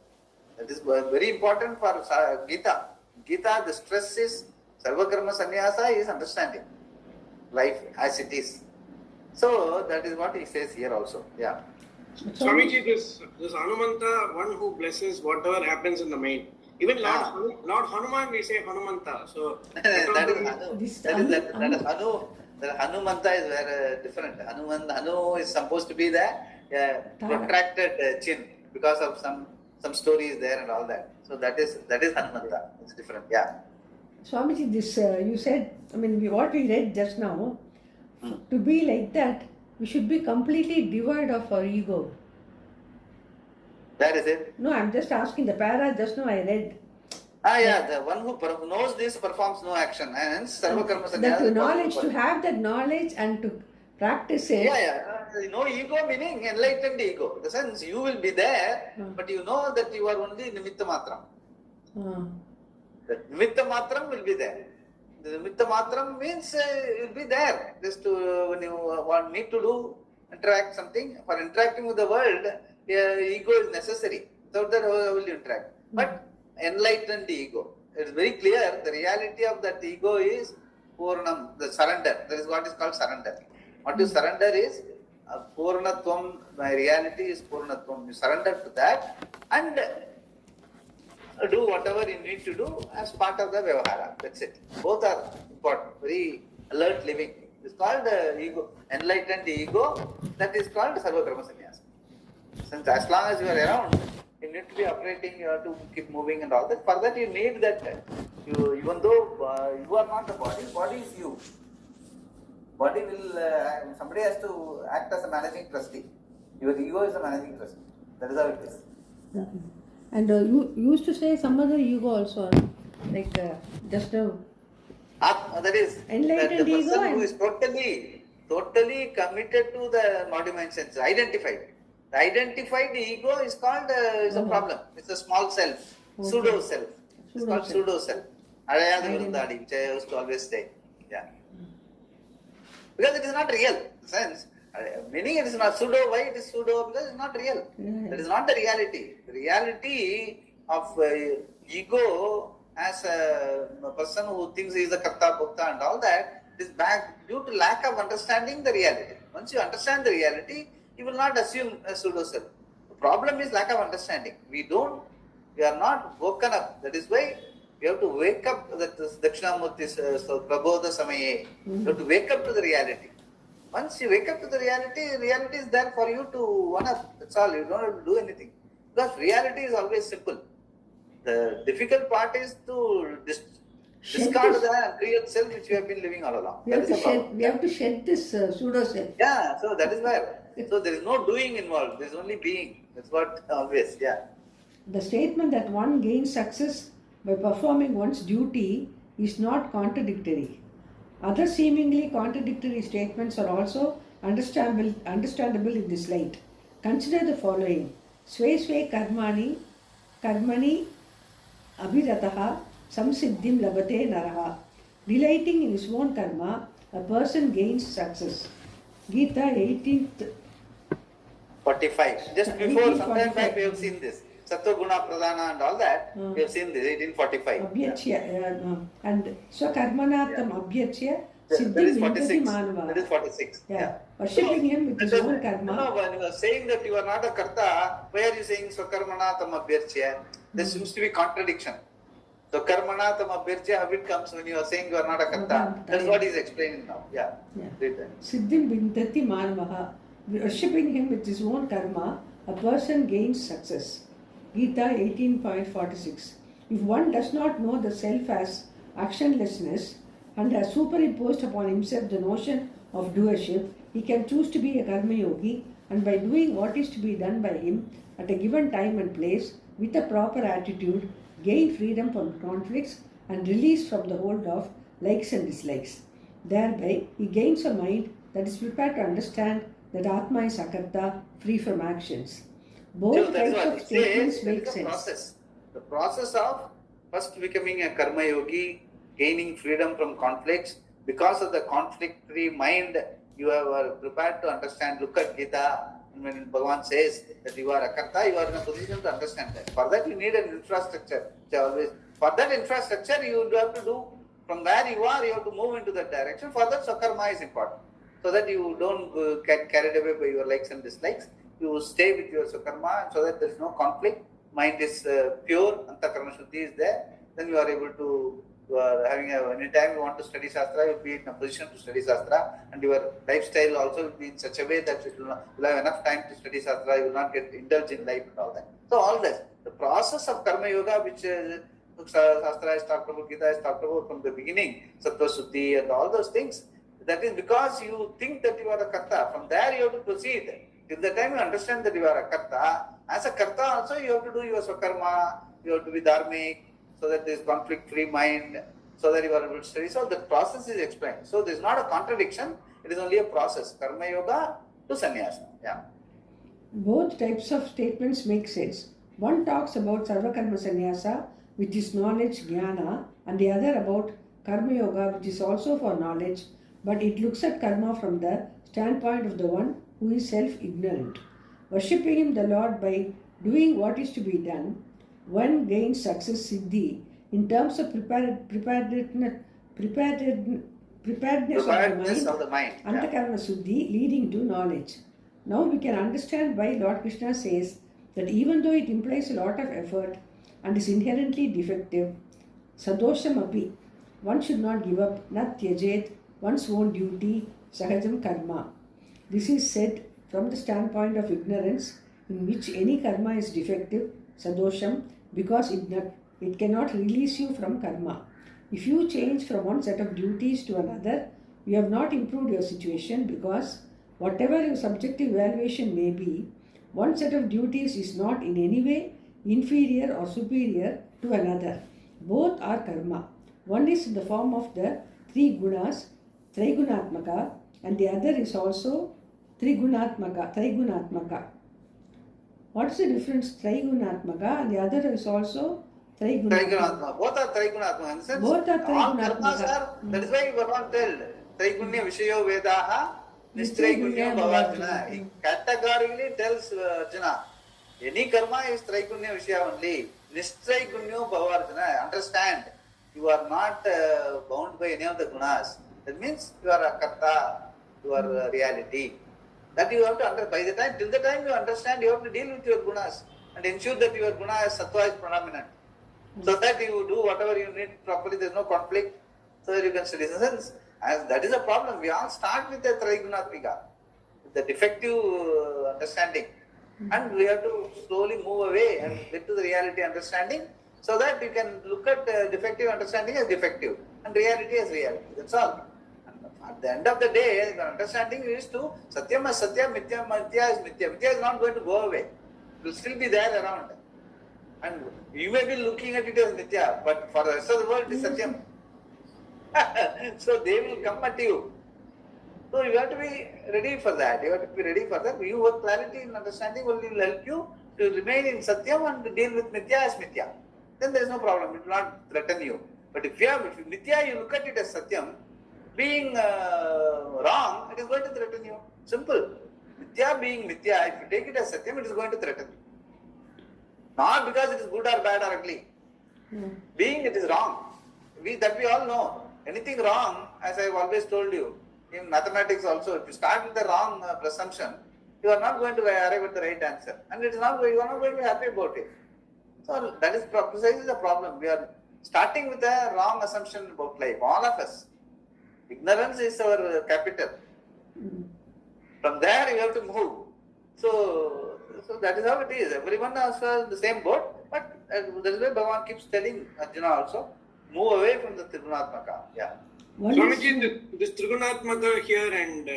That is very important for Gita. Gita, the stress is sarva karma sannyasa is understanding life as it is. So that is what he says here also. Yeah. Swamiji, this Hanumanta, one who blesses whatever happens in the main. Even Lord Hanuman, we say Hanumanta. So that is Hanu. The Hanumanta is very different. Hanu is supposed to be the protracted chin because of some stories there and all that. So that is Hanumanta. It's different. Yeah. Swamiji, this you said. I mean, what we read just now. To be like that, we should be completely devoid of our ego. That is it. No, I'm just asking the para just now I read. The one who knows this performs no action. And hence, sarva karma sannyasa. That knowledge, to have that knowledge and to practice it. No ego meaning enlightened ego. In the sense, you will be there, but you know that you are only nimitta matram. The nimitta matram will be there. The nimitta matram means you'll be there. Just when you need to interact something, for interacting with the world, ego is necessary. Without that, how will you interact? But enlightened ego. It is very clear, the reality of that ego is Purnam, the surrender. That is what is called surrender. What you surrender is Purnatvam, my reality is Purnatvam. You surrender to that and do whatever you need to do as part of the Vyavahara. That's it. Both are important. Very alert living. It's called ego, enlightened ego. That is called sarva karma sannyasa. Since as long as you are around, you need to be operating, you have to keep moving and all that. For that you need that, even though you are not the body is you. Body will, somebody has to act as a managing trustee. Your ego is a managing trustee. That is how it is. And you used to say some other ego also, like just a... that is, enlightened the person ego who is totally committed to the embodiment sense, identified. The identified ego is called is a problem. It's a small self, pseudo self. It's called pseudo self. Which I used to always say. Yeah. Because it is not real. Sense. Meaning it is not pseudo. Why it is pseudo? Because it is not real. That is not the reality. The reality of ego as a person who thinks he is a karta, bhokta and all that is back due to lack of understanding the reality. Once you understand the reality, you will not assume a pseudo self. The problem is lack of understanding. We are not woken up. That is why you have to wake up. That is Dakshinamurti, so Prabodha Samaye. You have to wake up to the reality. Once you wake up to the reality is there for you to one up. That's all. You don't have to do anything. Because reality is always simple. The difficult part is to discard the real self which we have been living all along. We have to shed this pseudo self. Yeah, so that is where. So there is no doing involved. There is only being. That's what always. Yeah. The statement that one gains success by performing one's duty is not contradictory. Other seemingly contradictory statements are also understandable in this light. Consider the following. Sve karmani abhirataha samsiddhim labate naraha. Delighting in his own karma, a person gains success. Gita 18th 45. Just before, sometime back we have seen this. Sattva Guna Pradhana and all that, we have seen this, 1845. Abhyachya, and Swakarmanatam Abhyachya, Siddhi Vindati Manava. That is 46. Yeah. Worshipping him with his own karma. No, when you are saying that you are not a karta, why are you saying Swakarmanatam Abhyachya? There seems to be contradiction. So Karmanatam Abhyachya, how it comes when you are saying you are not a karta? That is what he is explaining now. Yeah. Siddhim Vindati Manava. Worshipping him with his own karma, a person gains success. Gita 18.46. If one does not know the self as actionlessness and has superimposed upon himself the notion of doership, he can choose to be a karma yogi, and by doing what is to be done by him at a given time and place with a proper attitude, gain freedom from conflicts and release from the hold of likes and dislikes. Thereby, he gains a mind that is prepared to understand that Atma is akarta, free from actions. Both types of statements make sense. The process of first becoming a karma yogi, gaining freedom from conflicts. Because of the conflict-free mind, you are prepared to understand. Look at Gita, when Bhagavan says that you are a karta, you are in a position to understand that. For that, you need an infrastructure. For that infrastructure, you have to do, from where you are, you have to move into that direction. For that, Swakarma is important. So that you don't get carried away by your likes and dislikes. You stay with your Swakarma so that there is no conflict. Mind is pure, Antakarana Shuddhi is there. Then you are able to, anytime you want to study Shastra, you will be in a position to study Shastra. And your lifestyle also will be in such a way that you will have enough time to study Shastra. You will not get indulged in life and all that. So all this, the process of Karma Yoga, which Shastra has talked about, Gita has talked about from the beginning, Sattva Shuddhi and all those things, that is because you think that you are a karta. From there you have to proceed. Till the time you understand that you are a karta, as a karta also you have to do your swakarma, you have to be dharmic, so that there is conflict-free mind, so that you are able to study. So the process is explained. So there is not a contradiction, it is only a process. Karma yoga to sannyasa. Yeah. Both types of statements make sense. One talks about sarva karma sannyasa, which is knowledge, jnana, and the other about karma yoga, which is also for knowledge, but it looks at karma from the standpoint of the one who is self-ignorant. Worshipping him, the Lord, by doing what is to be done, one gains success siddhi in terms of preparedness of the mind, Antakarana Suddhi, leading to knowledge. Now we can understand why Lord Krishna says that even though it implies a lot of effort and is inherently defective, sadosham api, one should not give up, nat tyajet, one's own duty, sahajam karma. This is said from the standpoint of ignorance, in which any karma is defective, sadosham, because it cannot release you from karma. If you change from one set of duties to another, you have not improved your situation, because whatever your subjective evaluation may be, one set of duties is not in any way inferior or superior to another. Both are karma. One is in the form of the three gunas, Trigunatmaka, and the other is also Trigunatmaka. What is the difference? Trigunatmaka, and the other is also Trigunatma. Both are Trigunatma. In the sense, Both are all Trigunatmaka. karmas are, that is why Bhagavan told, Trigunya Vishayo Vedaha, Nistrigunya Bhavarjuna. He categorically tells Arjuna, any karma is Trigunya Vishaya only. Nistrigunya Bhavarjuna. Understand, you are not bound by any of the gunas. That means you are a karta, you are a reality. That you have to understand. By the time, till the time you understand, you have to deal with your gunas and ensure that your guna is sattva is predominant. So that you do whatever you need properly, there is no conflict, so that you can study. Since that is a problem. We all start with the Trigunatmika, with the defective understanding, and we have to slowly move away and get to the reality understanding, so that you can look at defective understanding as defective and reality as reality. That's all. And at the end of the day, the understanding is to Satyam as Satya, Mithya is Mithya. Mithya is not going to go away. It will still be there around. And you may be looking at it as Nitya, but for the rest of the world it is Satyam. So they will come at you. So you have to be ready for that. You have to be ready for that. You have clarity in understanding will help you to remain in Satyam and to deal with Mithya as Mithya. Then there is no problem. It will not threaten you. But if Mithya, you look at it as Satyam, being wrong, it is going to threaten you. Simple. Mithya being Mithya, if you take it as Satyam, it is going to threaten you. Not because it is good or bad or ugly. Being it is wrong. We all know. Anything wrong, as I have always told you, in mathematics also, if you start with the wrong presumption, you are not going to arrive at the right answer. And it is not, you are not going to be happy about it. So that is precisely the problem. We are starting with a wrong assumption about life. All of us. Ignorance is our capital. From there you have to move. So that is how it is. Everyone has the same boat, but that is why Bhagavan keeps telling Arjuna also, move away from the Trigunatmaka. Yeah. Swamiji, this Trigunatmaka here and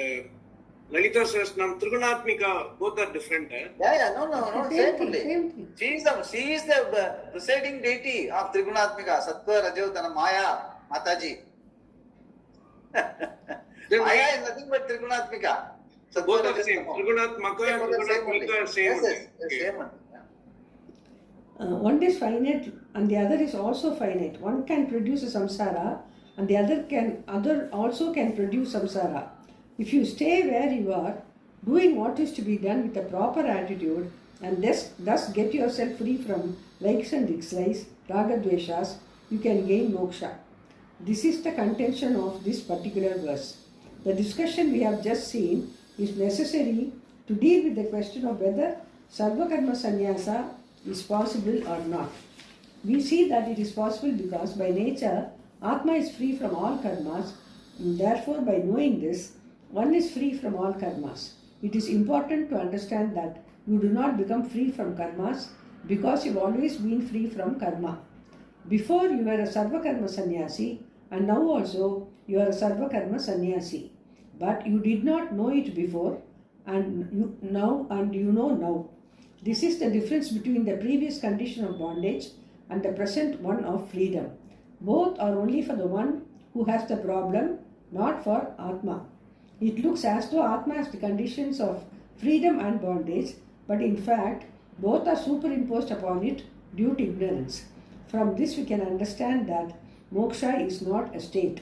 Lalita Sahasranam, Trigunatmika, both are different. Yeah, no, same only. Same thing. She is the presiding deity of Trigunatmika, Sattva, Rajotana, Maya, Mataji. Maya is nothing but Trigunatmika. Both are the same. Trigunatmaka and Trigunatmika are same. Yes, same one. One is finite and the other is also finite. One can produce a samsara and the other also can produce samsara. If you stay where you are, doing what is to be done with a proper attitude and thus get yourself free from likes and dislikes, raga dveshas, you can gain moksha. This is the contention of this particular verse. The discussion we have just seen is necessary to deal with the question of whether sarva karma sannyasa is possible or not. We see that it is possible because by nature, Atma is free from all karmas, and therefore by knowing this, one is free from all karmas. It is important to understand that you do not become free from karmas because you have always been free from karma. Before you were a sarva karma sannyasi, and now also you are a sarva karma sannyasi. But you did not know it before, and you know now. This is the difference between the previous condition of bondage and the present one of freedom. Both are only for the one who has the problem, not for Atma. It looks as though Atma has the conditions of freedom and bondage, but in fact, both are superimposed upon it due to ignorance. From this we can understand that moksha is not a state.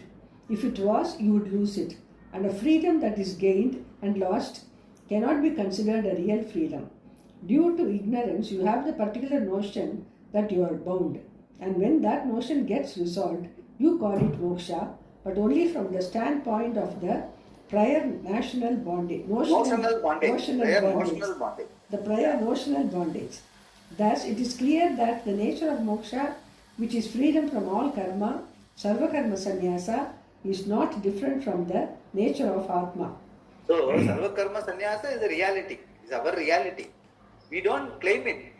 If it was, you would lose it. And a freedom that is gained and lost cannot be considered a real freedom. Due to ignorance, you have the particular notion that you are bound. And when that notion gets resolved, you call it moksha, but only from the standpoint of the prior notional bondage. Notional bondage. The prior notional bondage. Thus, it is clear that the nature of moksha, which is freedom from all karma, sarva karma sannyasa, is not different from the nature of Atma. So, sarva karma sannyasa is a reality. It's our reality. We don't claim it.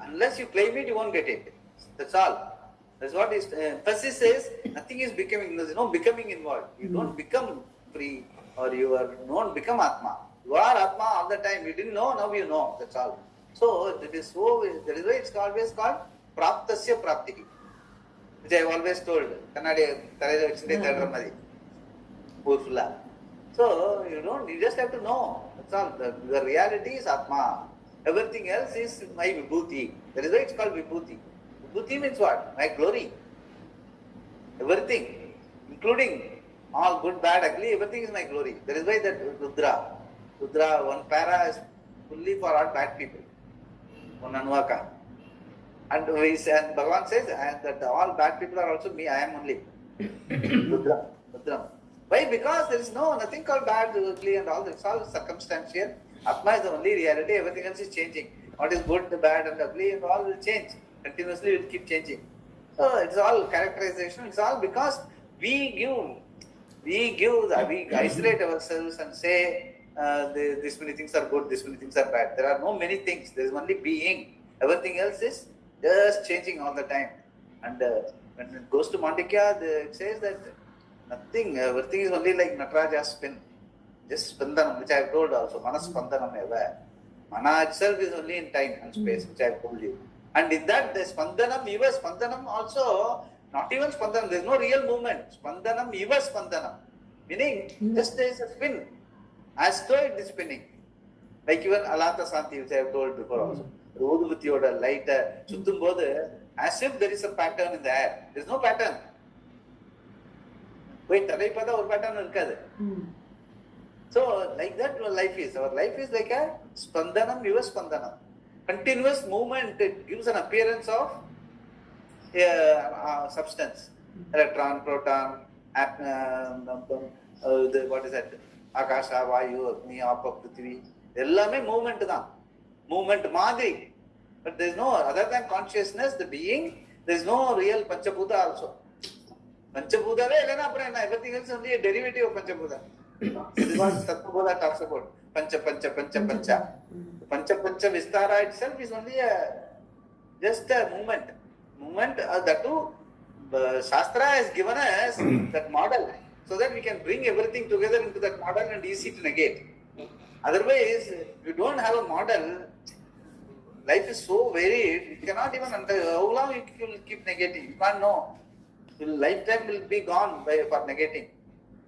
Unless you claim it, you won't get it. That's all. That's what is emphasis says. Nothing is becoming. There is no becoming involved. You don't become free, or you don't become Atma. You are Atma all the time. You didn't know, now you know. That's all. So that is why it's always called praptasya praptiki, which I have always told. So you just have to know. That's all. The reality is Atma. Everything else is my vibhuti. That is why it's called vibhuti. Vibhuti means what? My glory. Everything, including all good, bad, ugly, everything is my glory. That is why that Rudra, one para is fully for all bad people. One Anvaka. And Bhagavan says that all bad people are also me, I am only. Rudra. Why? Because there is nothing called bad, ugly and all. It's all circumstantial. Atma is the only reality, everything else is changing. What is good, bad and ugly and all will change. Continuously will keep changing. So it's all characterization, it's all because we isolate ourselves and say this many things are good, this many things are bad. There are no many things, there is only being. Everything else is just changing all the time. And when it goes to Mandikya, it says that nothing, everything is only like Nataraja's spin. Just spandanam, which I have told also, manas spandanam eva. Mana itself is only in time and space, which I have told you. And in that, the spandanam also, not even spandanam, there is no real movement. Spandanam, eva spandanam. Meaning, just there is a spin. As though it is spinning. Like even Alata Santi, which I have told before also. Uduvuthiyoda light, Suttumbodhu, as if there is a pattern in the air. There is no pattern. Wait, Tadaipada or pattern irukadu. So, like that life is. Our life is like a spandanam, eva spandanam. Continuous movement, it gives an appearance of substance. Electron, proton, what is that? Akasha, Vayu, Agni, Apa, Prithvi. Ellame movement தான். Movement மாதிரி. But there is no, other than consciousness, the being, there is no real Panchabhuta also. Panchabhutave illana apra enna? Everything else is only a derivative of Panchabhuta. This is what Tattva talks about. Pancha. Pancha Vistara itself is only just a movement. That too, Shastra has given us that model so that we can bring everything together into that model and easy to negate. Otherwise, if you don't have a model, life is so varied, you cannot even understand how long you will keep negating. You can't know. Your lifetime will be gone for negating.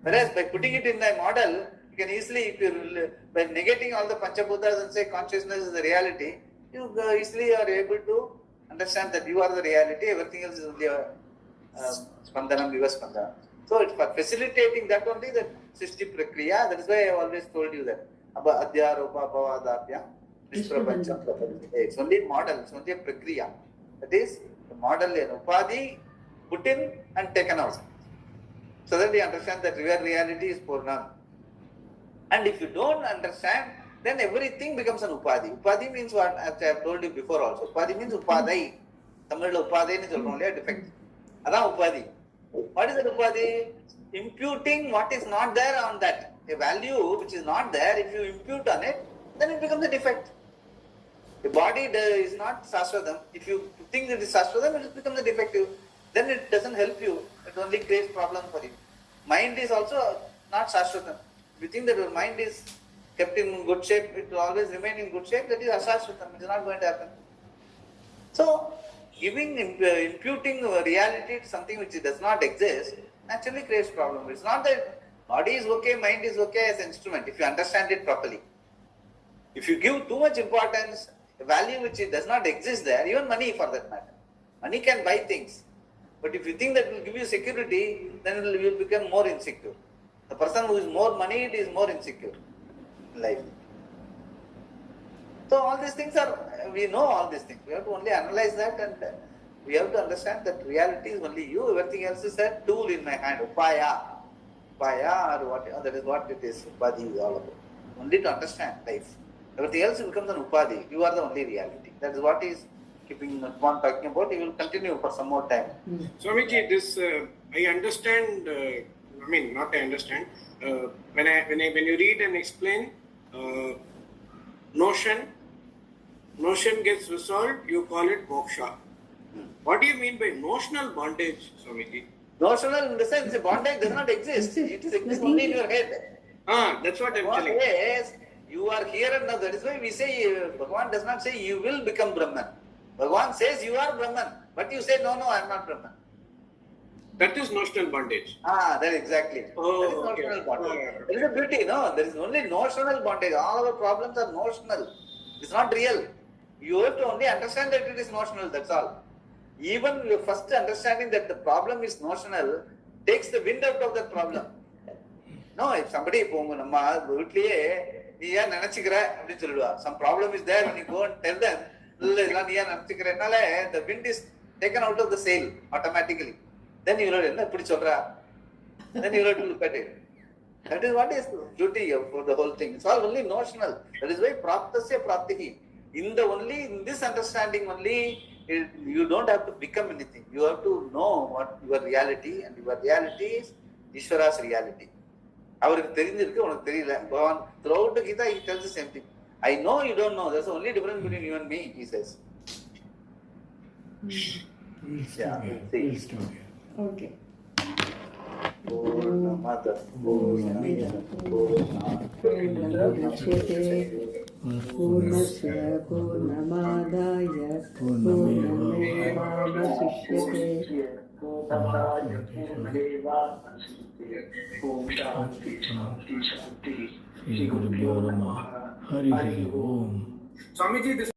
Whereas by putting it in the model, you can easily, by negating all the Panchabhutas and say consciousness is the reality, you easily are able to understand that you are the reality, everything else is only a spandanam, viva spandanam. So it's for facilitating that only, the Srishti Prakriya. That is why I always told you that. Adhya, Rupa, Bhavadapya, Nishprapancham. It's only model, it's only a Prakriya. That is, the model and Upadhi put in and taken out. So that we understand that real reality is Purnam. And if you don't understand, then everything becomes an Upadhi. Upadhi means what? As I have told you before also. Upadhi means Upadai. Tamil Upadhi is only a defect. That's Upadhi. What is an Upadhi? Imputing what is not there on that. A value which is not there, if you impute on it, then it becomes a defect. The body is not Saswadam. If you think that it is Saswadam, it becomes a defective. Then it doesn't help you. It only creates problem for you. Mind is also not Saswadam. If you think that your mind is kept in good shape, it will always remain in good shape, that is Asaswadam. It is not going to happen. So, imputing reality to something which does not exist naturally creates problem. It's not that body is okay, mind is okay as an instrument, if you understand it properly. If you give too much importance, a value which does not exist there, even money for that matter. Money can buy things. But if you think that it will give you security, then you will become more insecure. The person who is more moneyed is more insecure in life. So all these things we know all these things. We have to only analyze that, and we have to understand that reality is only you. Everything else is a tool in my hand. Upaya or what, that is what it is. Upadhi is all about. Only to understand life. Everything else becomes an Upadhi. You are the only reality. That is what is keeping on talking about. He will continue for some more time. Swamiji, this I understand. Not I understand. When you read and explain, notion gets resolved. You call it moksha. What do you mean by notional bondage, Swamiji? Notional in the sense, the bondage does not exist. It exists only in your head. That's what I'm telling you. Yes, you are here and now. That is why we say, Bhagavan does not say you will become Brahman. Bhagavan says you are Brahman. But you say, no, I am not Brahman. That is notional bondage. That is exactly. Oh, that is notional bondage. Okay. There is a beauty, no? There is only notional bondage. All our problems are notional. It's not real. You have to only understand that it is notional, that's all. Even your first understanding that the problem is notional takes the wind out of that problem. No, if somebody நம்ம வீட்லயே நீ ஏன் நினைச்சுக்கிற அப்படின்னு சொல்லிடுவா. Some problem is there when you go and tell them, இல்ல இதெல்லாம் நீ ஏன் நினைச்சுக்கிறனால the wind is taken out of the sail automatically. Then you will என்ன இப்படி சொல்றா? Then you will look at it. That is what is the beauty of the whole thing. It's all only notional. That is why praptasya praptihi. In this understanding only, you don't have to become anything. You have to know what your reality, and your reality is Ishvara's reality. அவருக்கு தெரிஞ்சிருக்கு, உனக்கு தெரியல. Bhagavan throughout the Gita he tells the same thing. I know you don't know. That's the only difference between you and me, he says. We'll stop here. Okay. Purnamada Purnasya Purnamadaya Purnamevavasishyate. Shri Gurubhyo Namaha. Hari Om. Swamiji, this